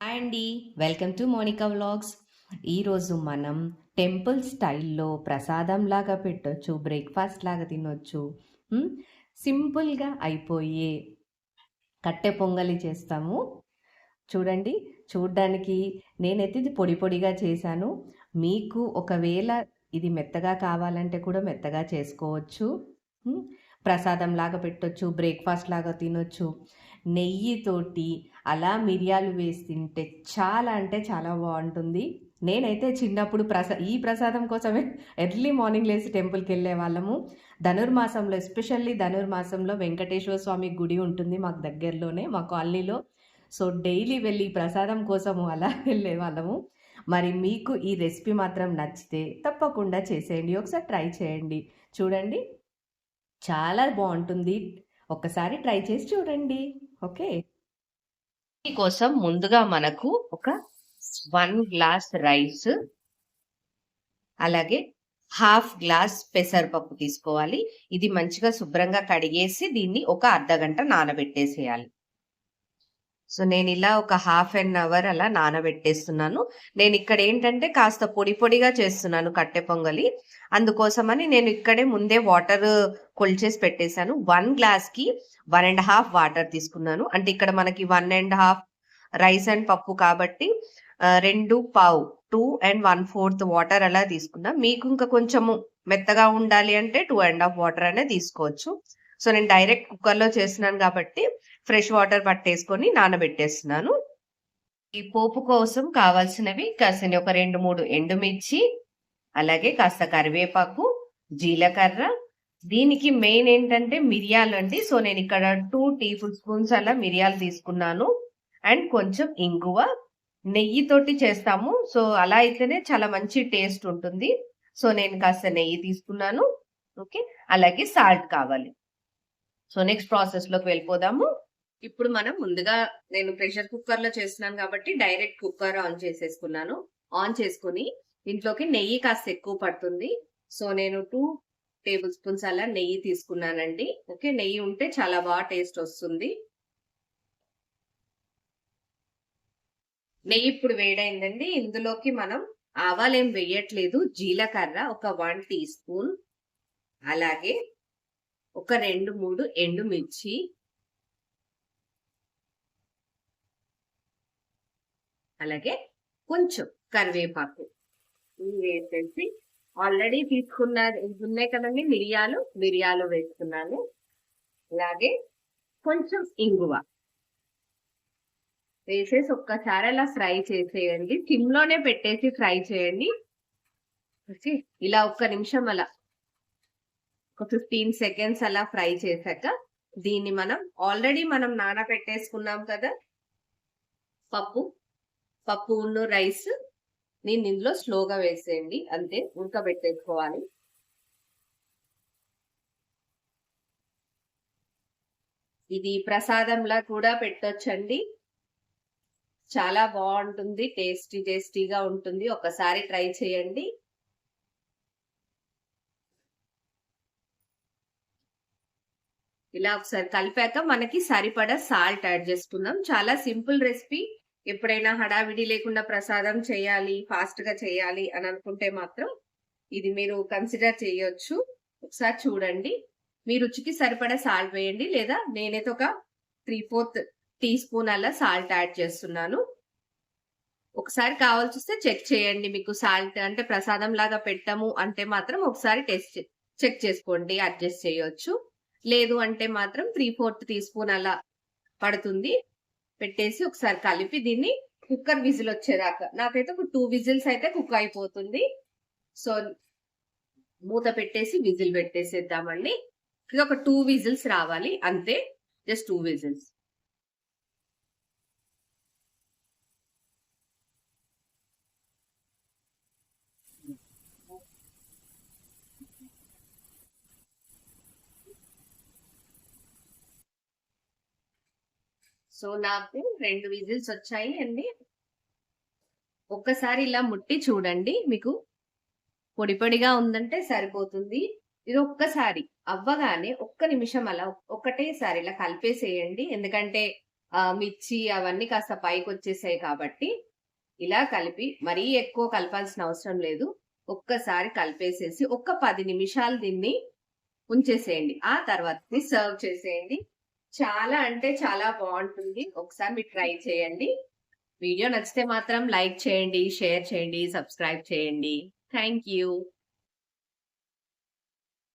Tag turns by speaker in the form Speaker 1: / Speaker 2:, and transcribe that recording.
Speaker 1: Hi అండి, welcome to Monika vlogs. ఈరోజు మనం టెంపుల్ స్టైల్లో ప్రసాదం లాగా పెట్టొచ్చు, బ్రేక్ఫాస్ట్ లాగా తినొచ్చు, సింపుల్గా అయిపోయే కట్టె పొంగలి చేస్తాము. చూడండి, చూడ్డానికి నేనైతే ఇది పొడి పొడిగా చేశాను. మీకు ఒకవేళ ఇది మెత్తగా కావాలంటే కూడా మెత్తగా చేసుకోవచ్చు. ప్రసాదం లాగా పెట్టొచ్చు, బ్రేక్ఫాస్ట్ లాగా తినొచ్చు. నెయ్యితోటి అలా మిరియాలు వేసి తింటే చాలా అంటే చాలా బాగుంటుంది. నేనైతే చిన్నప్పుడు ఈ ప్రసాదం కోసమే ఎర్లీ మార్నింగ్ లేచి టెంపుల్కి వెళ్ళే వాళ్ళము. ధనుర్మాసంలో, ఎస్పెషల్లీ ధనుర్మాసంలో వెంకటేశ్వర స్వామి గుడి ఉంటుంది మాకు దగ్గరలోనే, మా కాలనీలో. సో డైలీ వెళ్ళి ప్రసాదం కోసము అలా వెళ్ళే వాళ్ళము. మరి మీకు ఈ రెసిపీ మాత్రం నచ్చితే తప్పకుండా చేసేయండి, ఒకసారి ట్రై చేయండి. చూడండి, చాలా బాగుంటుంది. ఒక్కసారి ట్రై చేసి చూడండి. ఓకే, కోసం ముందుగా మనకు ఒక 1 గ్లాస్ రైస్, అలాగే హాఫ్ గ్లాస్ పెసరపప్పు తీసుకోవాలి. ఇది మంచిగా శుభ్రంగా కడిగేసి దీన్ని ఒక అర్ధగంట నానబెట్టేసేయాలి. సో నేను ఇలా ఒక హాఫ్ అన్ అవర్ అలా నానబెట్టేస్తున్నాను. నేను ఇక్కడ ఏంటంటే కాస్త పొడి పొడిగా చేస్తున్నాను కట్టె పొంగలి. అందుకోసమని నేను ఇక్కడే ముందే వాటర్ కొలిచేసి పెట్టేశాను. 1 గ్లాస్కి 1.5 వాటర్ తీసుకున్నాను. అంటే ఇక్కడ మనకి 1.5 రైస్ అండ్ పప్పు కాబట్టి 2 పావు 2 and 1/4 వాటర్ అలా తీసుకున్నా. మీకు ఇంకా కొంచెము మెత్తగా ఉండాలి అంటే 2.5 వాటర్ అనేది తీసుకోవచ్చు. సో నేను డైరెక్ట్ కుక్కర్లో చేస్తున్నాను కాబట్టి ఫ్రెష్ వాటర్ పట్టేసుకొని నానబెట్టేస్తున్నాను. ఈ పోపు కోసం కావాల్సినవి కాసిన ఒక 2-3 ఎండుమిర్చి, అలాగే కాస్త కరివేపాకు, జీలకర్ర. దీనికి మెయిన్ ఏంటంటే మిరియాలు అండి. సో నేను ఇక్కడ 2 టేబుల్ స్పూన్స్ అలా మిరియాలు తీసుకున్నాను. అండ్ కొంచెం ఇంగువ. నెయ్యితోటి చేస్తాము, సో అలా అయితేనే చాలా మంచి టేస్ట్ ఉంటుంది. సో నేను కాస్త నెయ్యి తీసుకున్నాను. ఓకే, అలాగే సాల్ట్ కావాలి. సో నెక్స్ట్ ప్రాసెస్ లోకి వెళ్ళిపోదాము. ఇప్పుడు మనం ముందుగా నేను ప్రెషర్ కుక్కర్ లో చేస్తున్నాను కాబట్టి డైరెక్ట్ కుక్కర్ ఆన్ చేసేసుకున్నాను. ఆన్ చేసుకుని ఇంట్లోకి నెయ్యి కాస్త ఎక్కువ పడుతుంది. సో నేను 2 టేబుల్ స్పూన్స్ అలా నెయ్యి తీసుకున్నానండి. ఓకే, నెయ్యి ఉంటే చాలా బాగా టేస్ట్ వస్తుంది. నెయ్యి ఇప్పుడు వేడైందండి. ఇందులోకి మనం ఆవాలేం వేయట్లేదు. జీలకర్ర ఒక 1 టీ స్పూన్, అలాగే ఒక 2-3 ఎండుమిర్చి, అలాగే కొంచెం కరివేపాకు వేసేసి, ఆల్రెడీ తీసుకున్న ఉన్నాయి కదండి మిరియాలు వేసుకున్నాను. అలాగే కొంచెం ఇంగువ వేసేసి ఒక్కసారి అలా ఫ్రై చేసేయండి. సిమ్ లోనే పెట్టేసి ఫ్రై చేయండి. ఇలా ఒక్క నిమిషం అలా ఒక 15 సెకండ్స్ అలా ఫ్రై చేశాక దీన్ని ఆల్రెడీ మనం నానబెట్టేసుకున్నాం కదా పప్పు ఉన్న రైస్, నేను ఇందులో స్లోగా వేసేయండి. అంతే, ఉడకబెట్టేసుకోవాలి. ఇది ప్రసాదంలా కూడా పెట్టొచ్చండి. చాలా బాగుంటుంది, టేస్టీగా ఉంటుంది. ఒకసారి ట్రై చేయండి. ఇలా ఒకసారి కలిపాక మనకి సరిపడా సాల్ట్ యాడ్ చేసుకుందాం. చాలా సింపుల్ రెసిపీ. ఎప్పుడైనా హడావిడి లేకుండా ప్రసాదం చేయాలి, ఫాస్ట్ గా చేయాలి అని అనుకుంటే మాత్రం ఇది మీరు కన్సిడర్ చేయొచ్చు. ఒకసారి చూడండి. మీ రుచికి సరిపడా సాల్ట్ వేయండి, లేదా నేనైతే ఒక 3/4 టీ స్పూన్ అలా సాల్ట్ యాడ్ చేస్తున్నాను. ఒకసారి కావాల్సి వస్తే చెక్ చేయండి. మీకు సాల్ట్ అంటే ప్రసాదం లాగా పెట్టము అంటే మాత్రం ఒకసారి చెక్ చేసుకోండి, అడ్జస్ట్ చేయొచ్చు. లేదు అంటే మాత్రం 3/4 టీ స్పూన్ అలా పడుతుంది. పెట్టేసి ఒకసారి కలిపి దీన్ని కుక్కర్ విజిల్ వచ్చేదాకా, నాకైతే ఒక 2 విజిల్స్ అయితే కుక్ అయిపోతుంది. సో మూత పెట్టేసి విజిల్ పెట్టేసేద్దామండి. ఇది ఒక 2 విజిల్స్ రావాలి అంతే, జస్ట్ 2 విజిల్స్. సో నాకు 2 విజిల్స్ వచ్చాయి అండి. ఒక్కసారి ఇలా ముట్టి చూడండి, మీకు పొడి పొడిగా ఉందంటే సరిపోతుంది. ఇది ఒక్కసారి అవ్వగానే ఒక్క నిమిషం అలా ఒకటేసారి ఇలా కలిపేసేయండి. ఎందుకంటే మిర్చి అవన్నీ కాస్త పైకొచ్చేసాయి కాబట్టి, ఇలా కలిపి మరీ ఎక్కువ కలపాల్సిన అవసరం లేదు. ఒక్కసారి కలిపేసేసి ఒక 10 నిమిషాలు దీన్ని ఉంచేసేయండి. ఆ తర్వాతని సర్వ్ చేసేయండి. చాలా అంటే చాలా బావుంటుంది. ఒకసారి మీరు ట్రై చేయండి. వీడియో నచ్చితే మాత్రం లైక్ చేయండి, షేర్ చేయండి, సబ్స్క్రైబ్ చేయండి. Thank you.